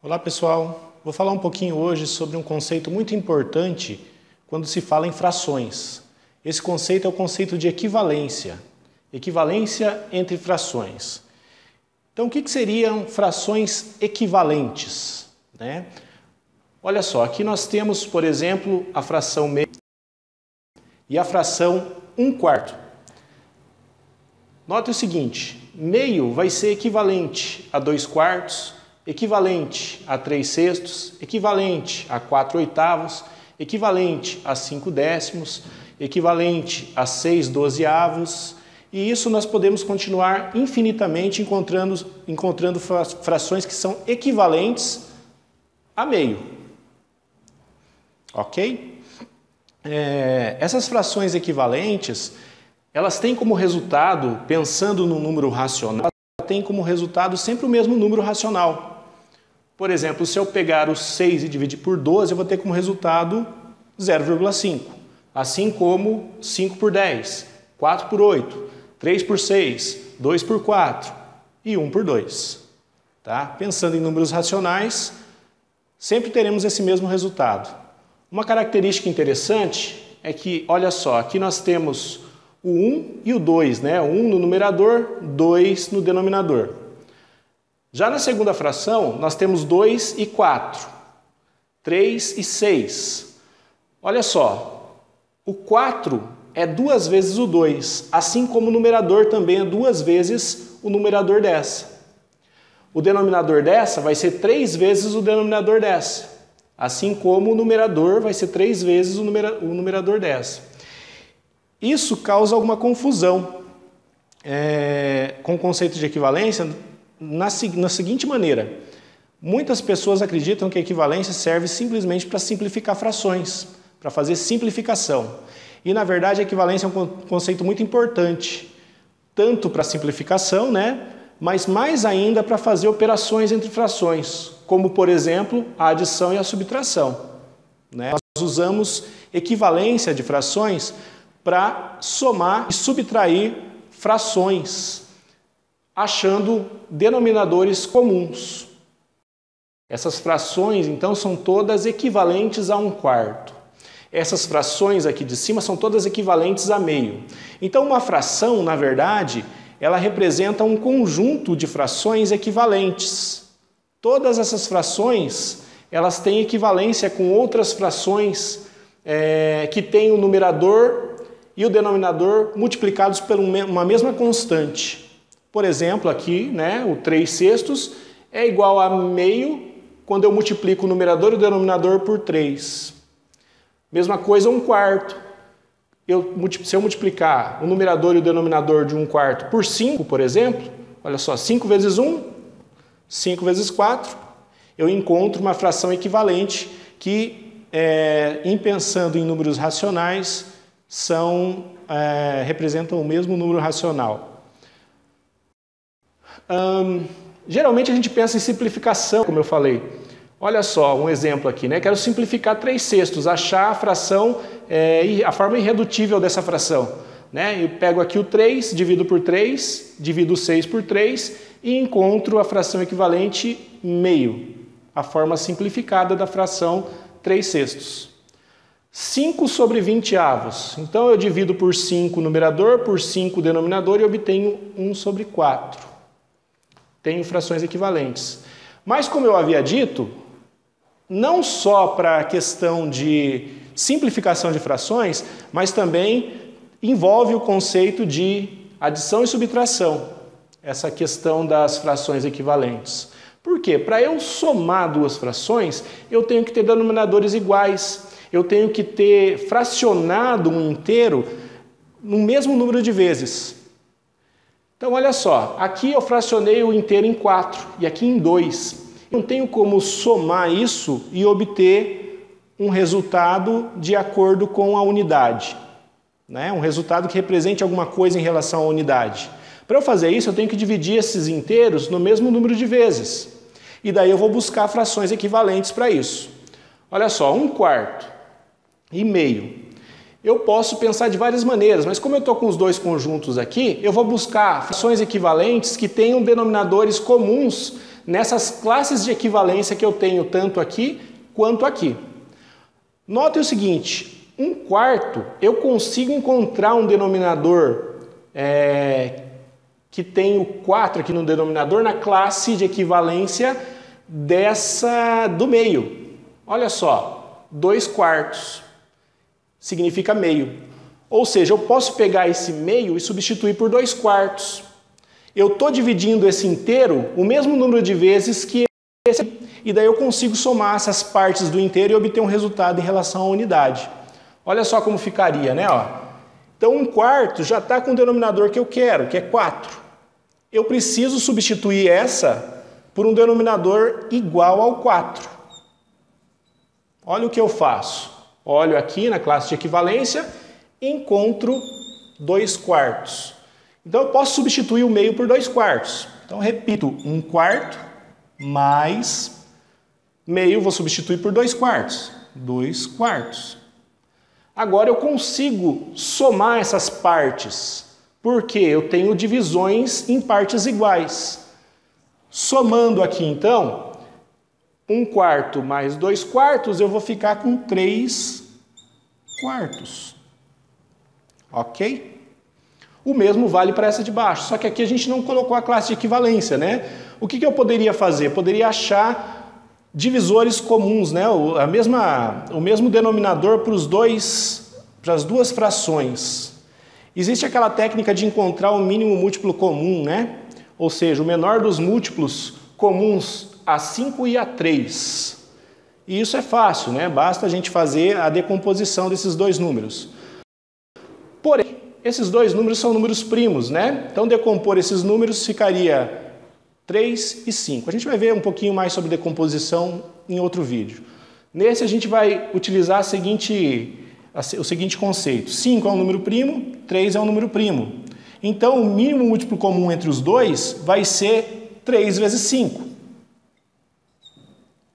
Olá pessoal, vou falar um pouquinho hoje sobre um conceito muito importante quando se fala em frações. Esse conceito é o conceito de equivalência, equivalência entre frações. Então o que seriam frações equivalentes, né? Olha só, aqui nós temos, por exemplo, a fração meio e a fração 1/4. Note o seguinte, meio vai ser equivalente a 2/4, equivalente a 3/6, equivalente a 4/8, equivalente a 5/10, equivalente a 6/12, e isso nós podemos continuar infinitamente encontrando frações que são equivalentes a meio. Ok? Essas frações equivalentes, elas têm como resultado, pensando no número racional, tem como resultado sempre o mesmo número racional. Por exemplo, se eu pegar o 6 e dividir por 12, eu vou ter como resultado 0,5. Assim como 5 por 10, 4 por 8, 3 por 6, 2 por 4 e 1 por 2. Tá? Pensando em números racionais, sempre teremos esse mesmo resultado. Uma característica interessante é que, olha só, aqui nós temos o 1 e o 2, né? 1 no numerador, 2 no denominador. Já na segunda fração, nós temos 2 e 4, 3 e 6. Olha só, o 4 é 2 vezes o 2, assim como o numerador também é 2 vezes o numerador dessa. O denominador dessa vai ser 3 vezes o denominador dessa, assim como o numerador vai ser 3 vezes o numerador dessa. Isso causa alguma confusão com o conceito de equivalência na seguinte maneira. Muitas pessoas acreditam que a equivalência serve simplesmente para simplificar frações, para fazer simplificação. E, na verdade, a equivalência é um conceito muito importante, tanto para simplificação, né? Mas mais ainda para fazer operações entre frações, como, por exemplo, a adição e a subtração, né? Nós usamos equivalência de frações para somar e subtrair frações, achando denominadores comuns. Essas frações, então, são todas equivalentes a 1/4. Essas frações aqui de cima são todas equivalentes a meio. Então, uma fração, na verdade, ela representa um conjunto de frações equivalentes. Todas essas frações, elas têm equivalência com outras frações que têm o numerador e o denominador multiplicados por uma mesma constante. Por exemplo, aqui, né, o 3/6 é igual a meio quando eu multiplico o numerador e o denominador por 3. Mesma coisa 1/4. Se eu multiplicar o numerador e o denominador de 1/4 por 5, por exemplo, olha só, 5 vezes 1, 5 vezes 4, eu encontro uma fração equivalente que, pensando em números racionais, representam o mesmo número racional. Geralmente a gente pensa em simplificação, como eu falei. Olha só, um exemplo aqui, né? Quero simplificar 3/6, achar a fração, a forma irredutível dessa fração, né? Eu pego aqui o 3, divido por 3, divido o 6 por 3 e encontro a fração equivalente meio, a forma simplificada da fração 3/6. 5 sobre 20avos. Então eu divido por 5 o numerador, por 5 o denominador e obtenho 1 sobre 4. Tenho frações equivalentes. Mas como eu havia dito, não só para a questão de simplificação de frações, mas também envolve o conceito de adição e subtração, essa questão das frações equivalentes. Por quê? Para eu somar duas frações, eu tenho que ter denominadores iguais, eu tenho que ter fracionado um inteiro no mesmo número de vezes. Então, olha só, aqui eu fracionei o inteiro em 4 e aqui em 2. Não tenho como somar isso e obter um resultado de acordo com a unidade, né? Um resultado que represente alguma coisa em relação à unidade. Para eu fazer isso, eu tenho que dividir esses inteiros no mesmo número de vezes. E daí eu vou buscar frações equivalentes para isso. Olha só, 1/4 e meio. Eu posso pensar de várias maneiras, mas como eu estou com os dois conjuntos aqui, eu vou buscar frações equivalentes que tenham denominadores comuns nessas classes de equivalência que eu tenho tanto aqui quanto aqui. Note o seguinte, 1/4 eu consigo encontrar um denominador que tem o 4 aqui no denominador na classe de equivalência do meio. Olha só, 2/4 significa meio. Ou seja, eu posso pegar esse meio e substituir por 2/4. Eu estou dividindo esse inteiro o mesmo número de vezes que esse aqui, e daí eu consigo somar essas partes do inteiro e obter um resultado em relação à unidade. Olha só como ficaria, né? Então 1/4 já está com o denominador que eu quero, que é 4. Eu preciso substituir essa por um denominador igual ao 4. Olha o que eu faço. Olho aqui na classe de equivalência e encontro 2/4. Então eu posso substituir o meio por 2/4. Então repito, 1/4 mais meio, vou substituir por 2/4. 2/4. Agora eu consigo somar essas partes, porque eu tenho divisões em partes iguais. Somando aqui então, 1/4 mais 2/4, eu vou ficar com 3/4. Ok? O mesmo vale para essa de baixo, só que aqui a gente não colocou a classe de equivalência, né? O que eu poderia fazer? Eu poderia achar divisores comuns, né? O mesmo denominador para as duas frações. Existe aquela técnica de encontrar o mínimo múltiplo comum, né? Ou seja, o menor dos múltiplos comuns a 5 e a 3. E isso é fácil, né? Basta a gente fazer a decomposição desses dois números. Porém, esses dois números são números primos, né? Então, decompor esses números ficaria 3 e 5. A gente vai ver um pouquinho mais sobre decomposição em outro vídeo. Nesse, a gente vai utilizar o seguinte conceito. 5 é um número primo, 3 é um número primo. Então, o mínimo múltiplo comum entre os dois vai ser 3 vezes 5.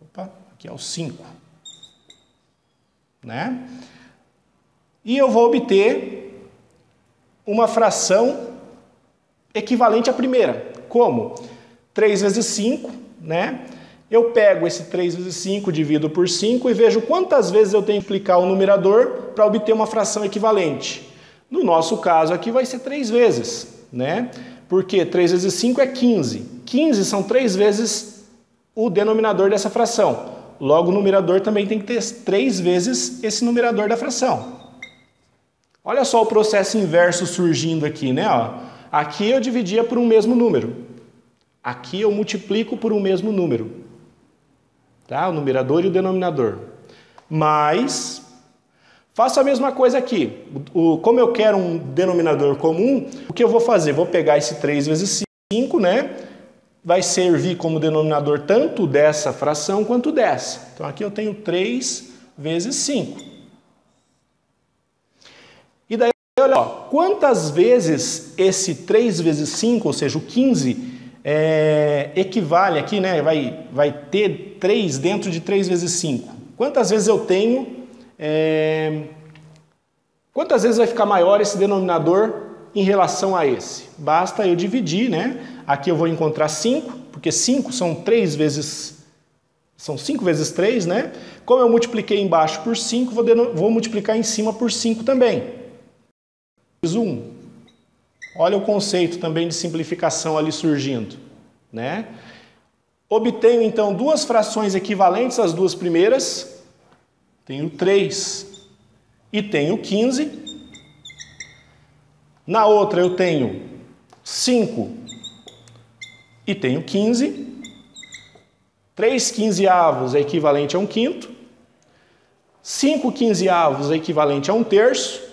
Opa, aqui é o 5. Né? E eu vou obter uma fração equivalente à primeira. Como? 3 vezes 5, né? Eu pego esse 3 vezes 5, divido por 5 e vejo quantas vezes eu tenho que multiplicar o numerador para obter uma fração equivalente. No nosso caso aqui vai ser 3 vezes, né? Porque 3 vezes 5 é 15. 15 são 3 vezes o denominador dessa fração. Logo, o numerador também tem que ter 3 vezes esse numerador da fração. Olha só o processo inverso surgindo aqui, né? Aqui eu dividia por um mesmo número. Aqui eu multiplico por um mesmo número. Tá? O numerador e o denominador. Mas faço a mesma coisa aqui. Como eu quero um denominador comum, o que eu vou fazer? Vou pegar esse 3 vezes 5, né? Vai servir como denominador tanto dessa fração quanto dessa. Então aqui eu tenho 3 vezes 5. E daí, olha, quantas vezes esse 3 vezes 5, ou seja, o 15, equivale aqui, né? Vai ter 3 dentro de 3 vezes 5. Quantas vezes eu tenho... quantas vezes vai ficar maior esse denominador em relação a esse? Basta eu dividir, né? Aqui eu vou encontrar 5, porque 5 são 3 vezes... São 5 vezes 3, né? Como eu multipliquei embaixo por 5, vou multiplicar em cima por 5 também. 1. Olha o conceito também de simplificação ali surgindo, né? Obtenho então duas frações equivalentes às duas primeiras. Tenho 3 e tenho 15. Na outra eu tenho 5 e tenho 15. 3 quinzeavos é equivalente a 1/5. 5 quinzeavos é equivalente a 1/3.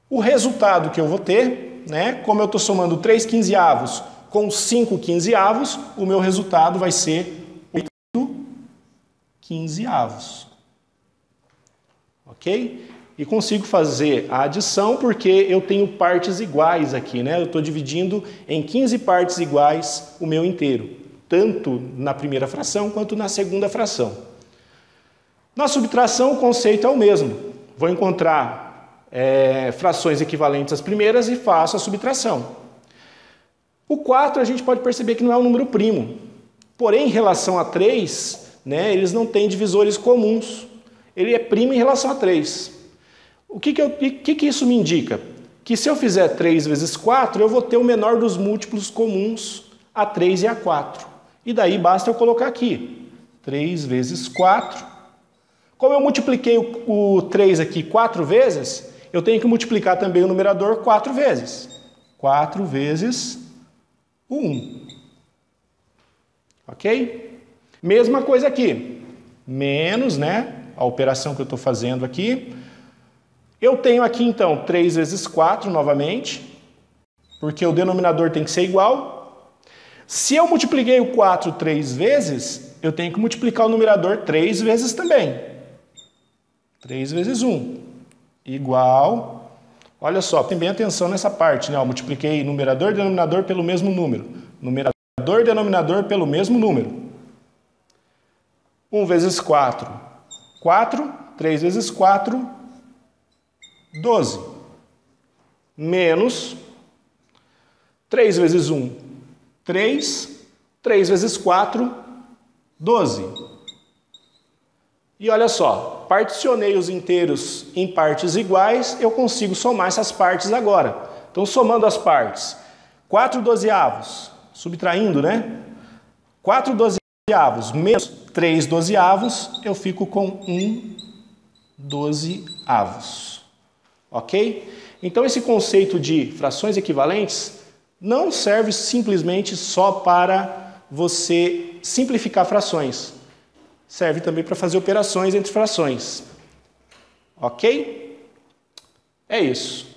O resultado que eu vou ter, né, como eu estou somando 3 quinzeavos com 5 quinzeavos, o meu resultado vai ser 8 quinzeavos. Ok? E consigo fazer a adição porque eu tenho partes iguais aqui, né? Eu estou dividindo em 15 partes iguais o meu inteiro, tanto na primeira fração quanto na segunda fração. Na subtração, o conceito é o mesmo. Vou encontrar frações equivalentes às primeiras e faço a subtração. O 4 a gente pode perceber que não é um número primo. Porém, em relação a 3, né, eles não têm divisores comuns. Ele é primo em relação a 3. O que isso me indica? Que se eu fizer 3 vezes 4, eu vou ter o menor dos múltiplos comuns a 3 e a 4. E daí basta eu colocar aqui, 3 vezes 4. Como eu multipliquei o 3 aqui 4 vezes, eu tenho que multiplicar também o numerador 4 vezes. 4 vezes o 1. Ok? Mesma coisa aqui. Menos, né? A operação que eu estou fazendo aqui. Eu tenho aqui, então, 3 vezes 4 novamente, porque o denominador tem que ser igual. Se eu multipliquei o 4 3 vezes, eu tenho que multiplicar o numerador 3 vezes também. 3 vezes 1, igual... Olha só, tem bem atenção nessa parte, né? Eu multipliquei numerador e denominador pelo mesmo número. Numerador e denominador pelo mesmo número. 1 vezes 4, 4. 3 vezes 4, 12. Menos 3 vezes 1, 3. 3 vezes 4, 12. E olha só, particionei os inteiros em partes iguais, eu consigo somar essas partes agora. Então, somando as partes, 4 dozeavos, subtraindo, né? 4 dozeavos menos 3 dozeavos, eu fico com 1 dozeavos. Ok? Então, esse conceito de frações equivalentes não serve simplesmente só para você simplificar frações. Serve também para fazer operações entre frações. Ok? É isso.